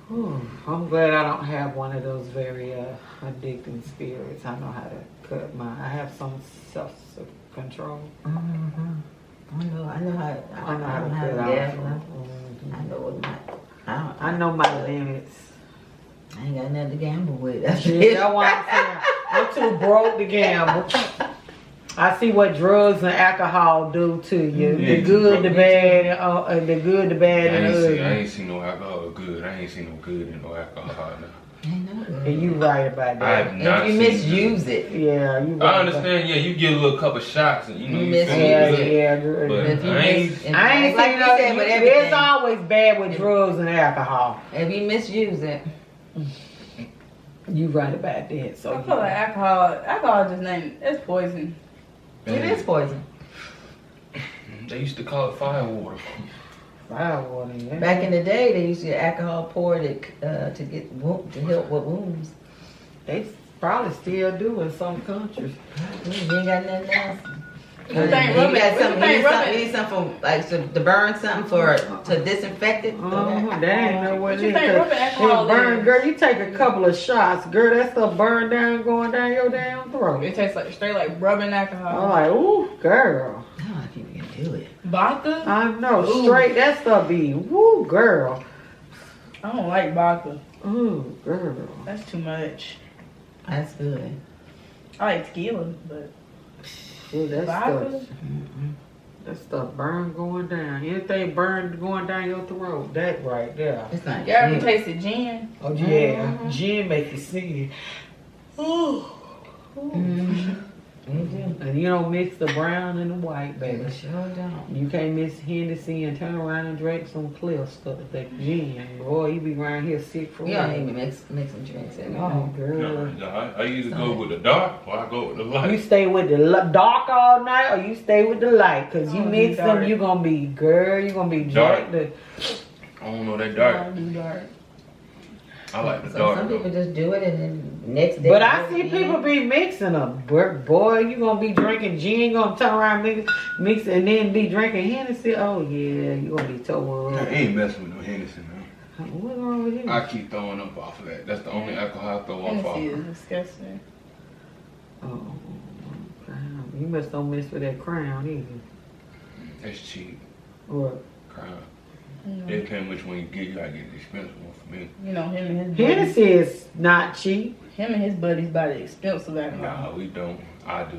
S1: Whew. I'm glad I don't have one of those very addicting spirits. I know how to cut I have some self-control.
S6: I know how.
S1: I know how to
S6: I
S1: cut
S6: know
S1: off.
S6: gambling.
S1: Mhm.
S6: I know what my.
S1: I know my limits.
S6: I ain't got nothing to gamble with. That's
S1: Yeah,
S6: it.
S1: that's why I'm too broke to gamble. I see what drugs and alcohol do to you.
S5: Yeah,
S1: The good, the
S5: bro.
S1: bad, the good, the bad, and the
S5: I
S1: ugly.
S5: ain't seen no alcohol good. I ain't seen no good in no alcohol now.
S6: I know.
S1: And you right about
S5: I
S1: that.
S5: have not
S6: If you
S5: seen
S6: misuse it,
S1: Yeah, you right.
S5: I understand. Yeah, you get a little couple shots and you know
S6: You
S5: you
S6: miss
S5: feel
S1: Yeah,
S5: good.
S1: yeah,
S5: But
S6: if you
S5: I ain't-
S6: miss, if,
S1: I ain't
S6: like
S1: seen
S6: you
S1: no.
S6: said with
S1: It's
S6: everything,
S1: always bad with drugs and alcohol.
S6: if you misuse it,
S1: You right about that. So
S4: I feel like alcohol just it's poison.
S6: It is poison.
S5: They used to call it fire water.
S1: firewater. Yeah.
S6: Back in the day, they used to get alcohol poured to help with wounds.
S1: They probably still do in some countries.
S6: You ain't got nothing else.
S4: You
S6: need something like to burn something to disinfect it.
S1: That ain't no way.
S4: What you think rubbing alcohol
S1: burn,
S4: is?
S1: girl. You take a couple of shots, girl. That stuff burn down, going down your damn throat.
S4: It tastes like straight like rubbing alcohol.
S1: I'm like, ooh, girl.
S6: I don't know if people can do it.
S4: Vodka?
S1: I know,
S4: Ooh.
S1: straight. That stuff be, woo, girl.
S4: I don't like vodka.
S1: Ooh, girl.
S4: That's too much.
S6: That's good.
S4: I like tequila, but
S1: Ooh, that
S4: vodka?
S1: stuff. That stuff burn going down. Anything burn going down your throat, that right there.
S6: It's not.
S4: You ever tasted gin?
S1: Oh yeah, gin make you sick. Ooh. And you don't mix the brown and the white, baby.
S6: They sure don't.
S1: You can't mix Hennessy and turn around and drink some clear stuff. That gin, boy, you be around here sick for
S6: We
S1: real.
S6: don't even mix some drinks in
S1: Oh,
S6: there.
S1: girl.
S5: No, I either go with the dark or I go with the
S1: You
S5: light.
S1: stay with the dark all night, or you stay with the light. Cause you
S4: Oh,
S1: mix them,
S4: dark.
S1: you gonna be you gonna be
S5: Dark.
S1: jacked.
S5: I don't know that dark.
S4: I do dark.
S5: I like the
S6: So
S5: dark.
S6: some people
S5: though.
S6: just do it and then next day.
S1: But I see people be mixing them. Boy, you gonna be drinking gin, gonna turn around mix and then be drinking Hennessy. Oh yeah, you gonna be tore
S5: I
S1: up.
S5: ain't messing with no Henderson, man.
S1: What's wrong with you?
S5: I keep throwing up off of that. That's the only alcohol I throw off
S4: Hennessy
S5: of.
S4: is disgusting.
S1: Oh, Crown. You must don't mess with that Crown either.
S5: That's cheap.
S1: What?
S5: Crown.
S4: You know,
S5: It depends which one you get. You gotta get the expensive one for me.
S4: him and his buddies.
S1: Hennessy is not cheap.
S4: Him and his buddies buy the expensive alcohol.
S5: Nah, we don't. I do.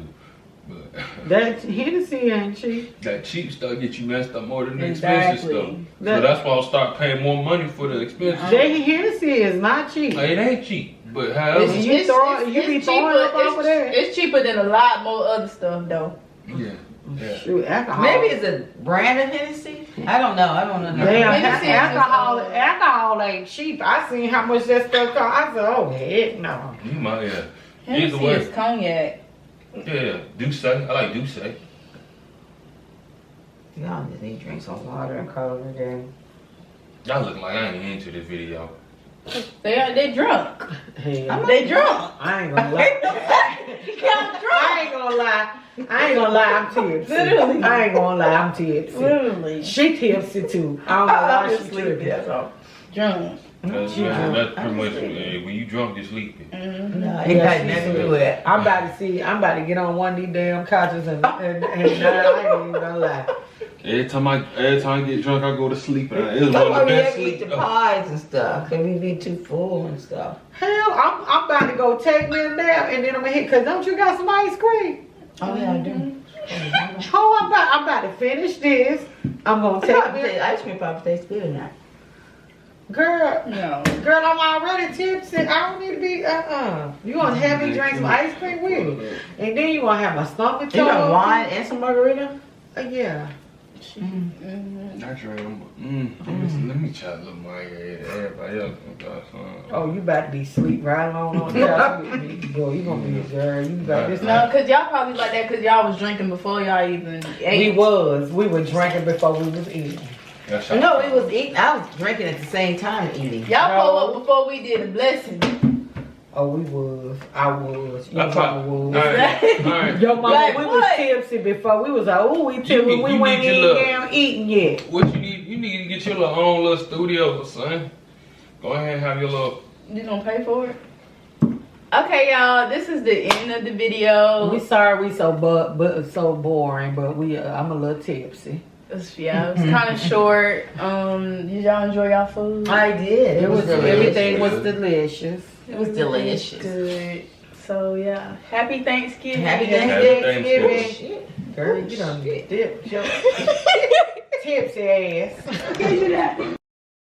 S5: But
S1: That Hennessy ain't cheap.
S5: that cheap stuff get you messed up more than the expensive stuff.
S4: Exactly.
S5: So that's why I'll start paying more money for the expensive stuff.
S1: That Hennessy is not cheap.
S5: It ain't cheap, but however,
S1: It's- you be throwing up off of that?
S4: It's cheaper than a lot more other stuff though.
S5: yeah. Yeah.
S1: Shoot, alcohol.
S6: Maybe it's a brand of Hennessy. I don't know.
S1: Damn,
S4: Hennessy is
S1: alcohol ain't cheap. I seen how much that stuff cost. I said, oh heck no.
S5: You might, yeah.
S4: Hennessy
S5: Either way.
S4: is cognac.
S5: Yeah, Douce. I like Douce.
S6: Y'all just need to drink some water.
S1: Water and cola again.
S5: Y'all look like I ain't into this video.
S4: They drunk.
S1: Hell,
S4: They drunk.
S1: I ain't gonna lie. I ain't gonna lie. I'm tipsy.
S4: Literally.
S1: I ain't gonna lie, I'm tipsy.
S4: Literally.
S1: She tipsy too. I don't know why she tripping.
S4: Drunk.
S5: That's pretty much when you drunk, you're sleeping.
S6: No, it got nothing to do with it.
S1: I'm about to get on one of these damn couches and I ain't even gonna lie.
S5: Every time I get drunk, I go to sleep. And it's one
S6: That's
S5: of
S6: why
S5: the
S6: we
S5: best
S6: have to eat
S5: sleep.
S6: the pies and stuff. Cause we be too full and stuff.
S1: Hell, I'm about to go take me a nap and then I'm gonna hit. Cause don't you got some ice cream?
S6: Oh yeah, I do.
S1: Oh, I'm about to finish this. I'm gonna take me.
S6: Ice cream probably tastes good or not.
S1: Girl,
S4: No.
S1: I'm already tipsy. I don't need to be. You gonna have me drink some ice cream with it, and then you gonna have my stomach.
S6: You got wine and some margarita?
S1: Yeah.
S5: That's right. Let me try a little more. Everybody else got some.
S1: Oh, you about to be sleep right along on the couch with me, boy. You gonna be a girl. You about this.
S4: No, cause y'all probably like that cause y'all was drinking before y'all even ate.
S1: We were drinking before we was eating.
S5: That's
S6: No, it was eating. I was drinking at the same time eating.
S4: Y'all pulled up before we did the blessing.
S1: Oh, we was. I was. Your
S5: That's right.
S1: mama
S5: All
S1: was.
S5: right.
S1: Your mama,
S4: Like
S1: we
S4: what?
S1: was tipsy before. We was like, oh, we tipsy.
S5: need-
S1: We
S5: you
S1: went
S5: need your
S1: in
S5: look.
S1: down eating yet.
S5: What you need? You need to get your little own little studio, son. Go ahead and have your little.
S4: You gonna pay for it? Okay, y'all. This is the end of the video.
S1: We sorry we so so boring, but I'm a little tipsy.
S4: Yeah, it was kind of short. Did y'all enjoy y'all food?
S6: I did.
S1: It was
S6: delicious.
S1: everything was delicious.
S6: It was delicious.
S4: Good. So yeah, happy Thanksgiving.
S6: Happy
S5: Thanksgiving.
S6: Thanksgiving. Shit.
S1: Girl, you done dipped your tipsy ass.
S4: Can you that?